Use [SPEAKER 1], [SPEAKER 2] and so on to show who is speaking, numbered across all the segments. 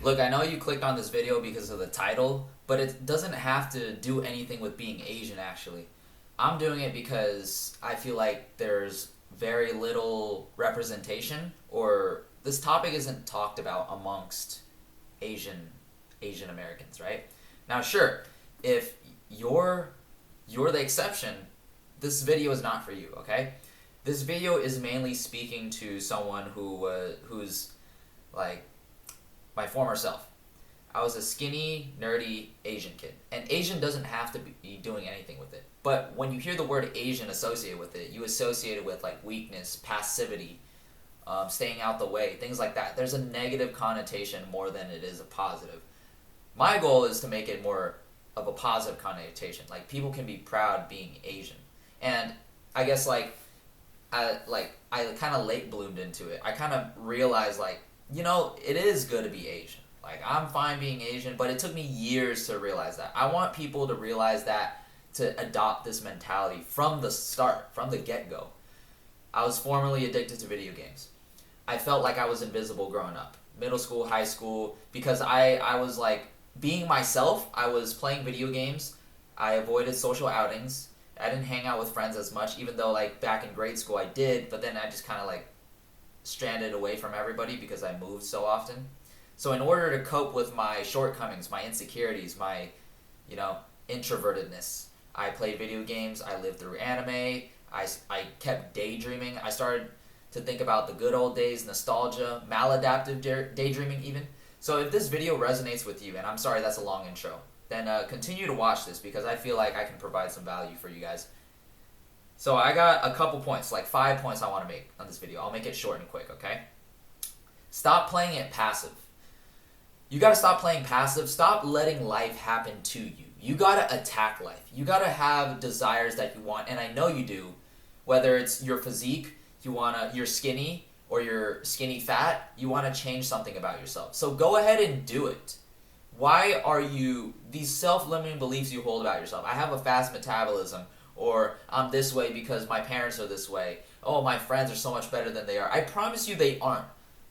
[SPEAKER 1] Look, I know you clicked on this video because of the title, but it doesn't have to do anything with being Asian, actually. I'm doing it because I feel like there's very little representation, or this topic isn't talked about amongst Asian Asian Americans, right? Now, sure, if you're you're the exception, this video is not for you, okay? This video is mainly speaking to someone who's like my former self. I was a skinny, nerdy Asian kid. And Asian doesn't have to be doing anything with it. But when you hear the word Asian associated with it, you associate it with like weakness, passivity, staying out the way, things like that. There's a negative connotation more than it is a positive. My goal is to make it more of a positive connotation. Like people can be proud being Asian. And I guess I kind of late bloomed into it. I kind of realized it is good to be Asian. Like I'm fine being Asian, but it took me years to realize that. I want people to realize that, to adopt this mentality from the start, from the get-go. I was formerly addicted to video games. I felt like I was invisible growing up. Middle school, high school, because I was like being myself. I was playing video games. I avoided social outings. I didn't hang out with friends as much, even though like back in grade school I did, but then I just kind of like stranded away from everybody because I moved so often. So in order to cope with my shortcomings, my insecurities, my, introvertedness, I played video games, I lived through anime, I kept daydreaming. I started to think about the good old days, nostalgia, maladaptive daydreaming even. So if this video resonates with you, and I'm sorry that's a long intro, then continue to watch this because I feel like I can provide some value for you guys. So I got a couple points, like 5 points I want to make on this video. I'll make it short and quick, okay? Stop playing it passive. You gotta stop playing passive. Stop letting life happen to you. You gotta attack life. You gotta have desires that you want, and I know you do. Whether it's your physique, you're skinny, or you're skinny fat, you wanna change something about yourself. So go ahead and do it. Why are you, these self-limiting beliefs you hold about yourself? I have a fast metabolism, or I'm this way because my parents are this way. Oh, my friends are so much better than they are. I promise you they aren't.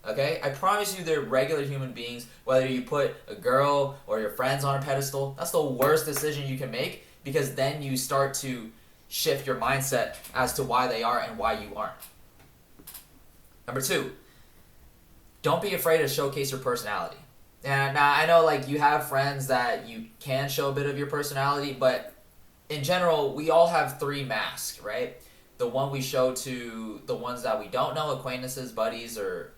[SPEAKER 1] Okay? I promise you they're regular human beings. Whether you put a girl or your friends on a pedestal, that's the worst decision you can make, because then you start to shift your mindset as to why they are and why you aren't. Number 2, don't be afraid to showcase your personality. And now I know you have friends that you can show a bit of your personality, but in general, we all have 3 masks, right? The one we show to the ones that we don't know, acquaintances, buddies, or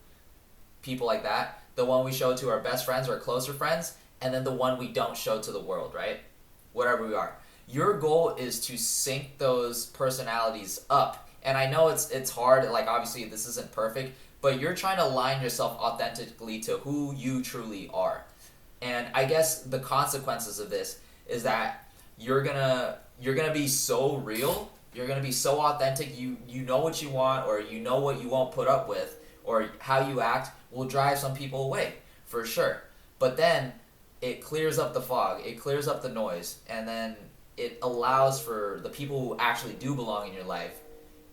[SPEAKER 1] people like that. The one we show to our best friends or closer friends, and then the one we don't show to the world, right? Whatever we are. Your goal is to sync those personalities up. And I know it's hard, obviously this isn't perfect, but you're trying to align yourself authentically to who you truly are. And I guess the consequences of this is that you're gonna be so real, you're gonna be so authentic, you know what you want, or you know what you won't put up with, or how you act will drive some people away, for sure. But then it clears up the fog, it clears up the noise, and then it allows for the people who actually do belong in your life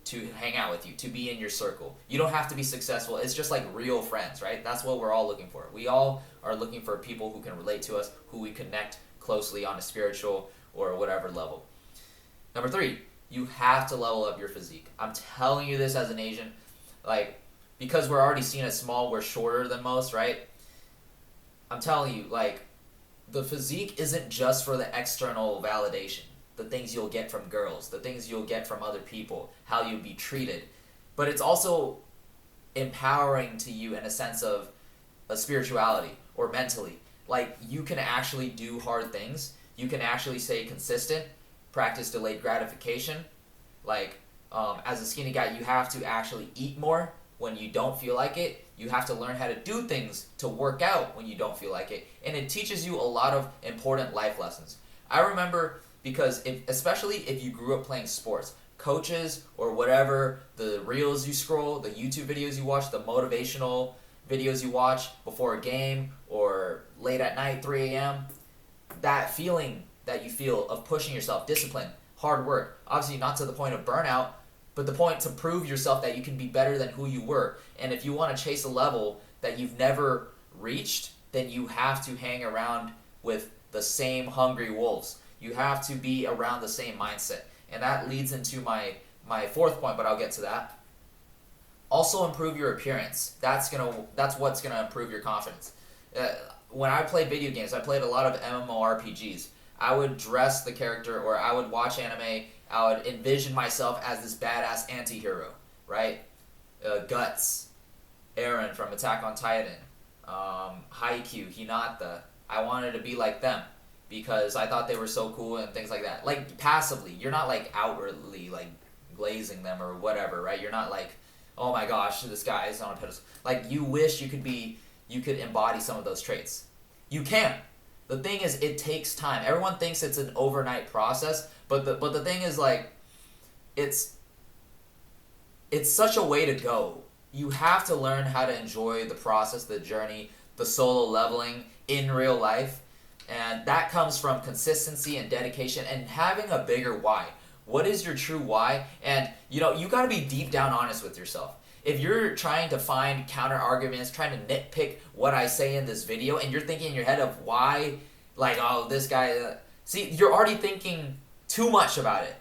[SPEAKER 1] to hang out with you, to be in your circle. You don't have to be successful. It's just like real friends, right? That's what we're all looking for. We all are looking for people who can relate to us, who we connect closely on a spiritual or whatever level. Number 3, you have to level up your physique. I'm telling you this as an Asian, because we're already seen as small, we're shorter than most, right? I'm telling you, the physique isn't just for the external validation, the things you'll get from girls, the things you'll get from other people, how you'll be treated. But it's also empowering to you in a sense of a spirituality or mentally. You can actually do hard things. You can actually stay consistent, practice delayed gratification. As a skinny guy, you have to actually eat more when you don't feel like it. You have to learn how to do things to work out when you don't feel like it. And it teaches you a lot of important life lessons. I remember, because especially if you grew up playing sports, coaches or whatever, the reels you scroll, the YouTube videos you watch, the motivational videos you watch before a game or late at night, 3 a.m., that feeling that you feel of pushing yourself, discipline, hard work, obviously not to the point of burnout, but the point to prove yourself that you can be better than who you were. And if you want to chase a level that you've never reached, then you have to hang around with the same hungry wolves. You have to be around the same mindset. And that leads into my fourth point, but I'll get to that. Also improve your appearance. That's what's gonna improve your confidence. When I played video games, I played a lot of MMORPGs. I would dress the character, or I would watch anime. I would envision myself as this badass anti-hero, right? Guts, Eren from Attack on Titan, Haikyuu, Hinata. I wanted to be like them because I thought they were so cool and things like that. Like passively, you're not like outwardly like glazing them or whatever, right? You're not like, oh my gosh, this guy is on a pedestal. Like you wish you could embody some of those traits. You can. The thing is, it takes time. Everyone thinks it's an overnight process, but the thing is like, it's such a way to go. You have to learn how to enjoy the process, the journey, the solo leveling in real life. And that comes from consistency and dedication and having a bigger why. What is your true why? And you got to be deep down honest with yourself. If you're trying to find counter arguments, trying to nitpick what I say in this video, and you're thinking in your head of why, like, oh, this guy, see, you're already thinking too much about it.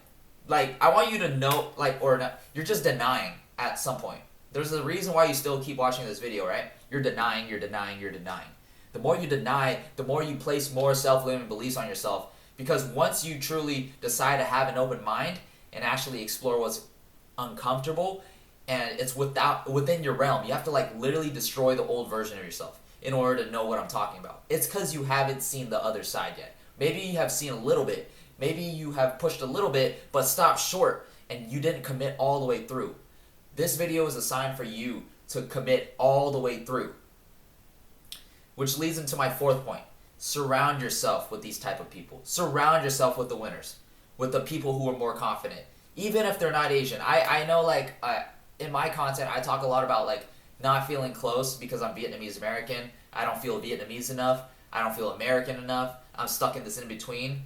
[SPEAKER 1] Like, I want you to know, like, or not, you're just denying at some point. There's a reason why you still keep watching this video, right? You're denying. The more you deny, the more you place more self-limiting beliefs on yourself. Because once you truly decide to have an open mind and actually explore what's uncomfortable, and it's within your realm, you have to like literally destroy the old version of yourself in order to know what I'm talking about. It's because you haven't seen the other side yet. Maybe you have seen a little bit. Maybe you have pushed a little bit, but stopped short and you didn't commit all the way through. This video is a sign for you to commit all the way through. Which leads into my fourth point. Surround yourself with these type of people. Surround yourself with the winners. With the people who are more confident. Even if they're not Asian. I know like in my content I talk a lot about like not feeling close because I'm Vietnamese American. I don't feel Vietnamese enough. I don't feel American enough. I'm stuck in this in between.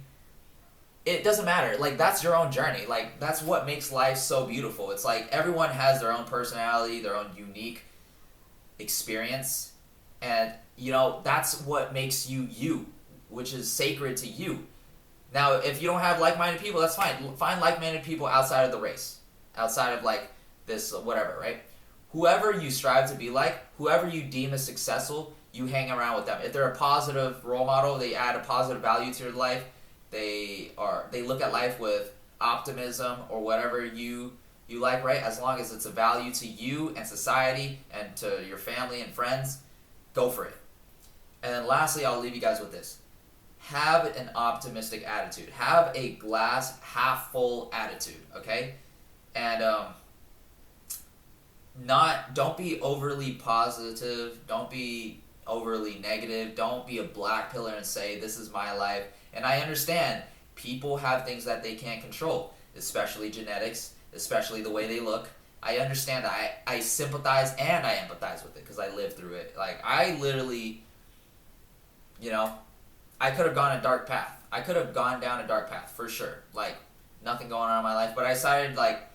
[SPEAKER 1] It doesn't matter. Like that's your own journey. Like that's what makes life so beautiful. It's like everyone has their own personality, their own unique experience. And that's what makes you you, which is sacred to you. Now, if you don't have like-minded people, that's fine. Find like-minded people outside of the race, outside of like this whatever, right? Whoever you strive to be like, whoever you deem as successful, you hang around with them. If they're a positive role model, they add a positive value to your life. They look at life with optimism or whatever you like, right? As long as it's a value to you and society and to your family and friends, go for it. And then lastly, I'll leave you guys with this. Have an optimistic attitude. Have a glass half full attitude, okay? And don't be overly positive. Don't be overly negative. Don't be a black pillar and say, this is my life. And I understand people have things that they can't control, especially genetics, especially the way they look. I understand that. I sympathize and I empathize with it because I lived through it. Like, I literally, I could have gone a dark path. I could have gone down a dark path for sure. Like, nothing going on in my life. But I decided, like,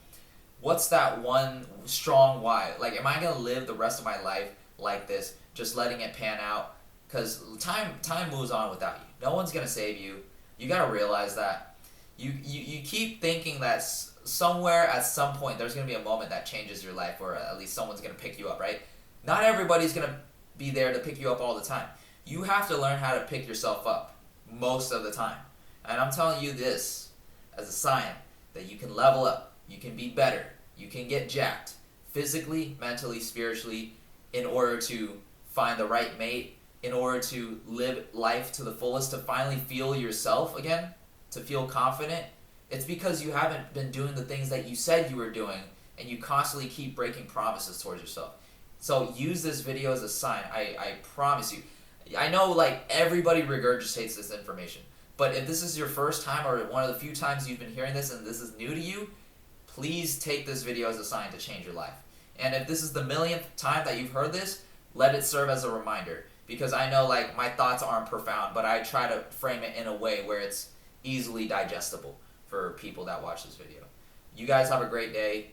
[SPEAKER 1] what's that one strong why? Like, am I going to live the rest of my life like this, just letting it pan out? Because time moves on without you. No one's going to save you. You got to realize that. You keep thinking that somewhere at some point there's going to be a moment that changes your life, or at least someone's going to pick you up, right? Not everybody's going to be there to pick you up all the time. You have to learn how to pick yourself up most of the time. And I'm telling you this as a sign that you can level up, you can be better, you can get jacked physically, mentally, spiritually, in order to find the right mate, in order to live life to the fullest, to finally feel yourself again, to feel confident. It's because you haven't been doing the things that you said you were doing, and you constantly keep breaking promises towards yourself. So use this video as a sign. I promise you. I know like everybody regurgitates this information, but if this is your first time or one of the few times you've been hearing this and this is new to you, please take this video as a sign to change your life. And if this is the millionth time that you've heard this, let it serve as a reminder. Because I know like my thoughts aren't profound, but I try to frame it in a way where it's easily digestible for people that watch this video. You guys have a great day.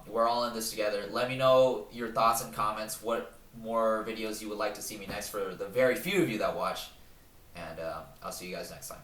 [SPEAKER 1] We're all in this together. Let me know your thoughts and comments. What more videos you would like to see me next for the very few of you that watch. And I'll see you guys next time.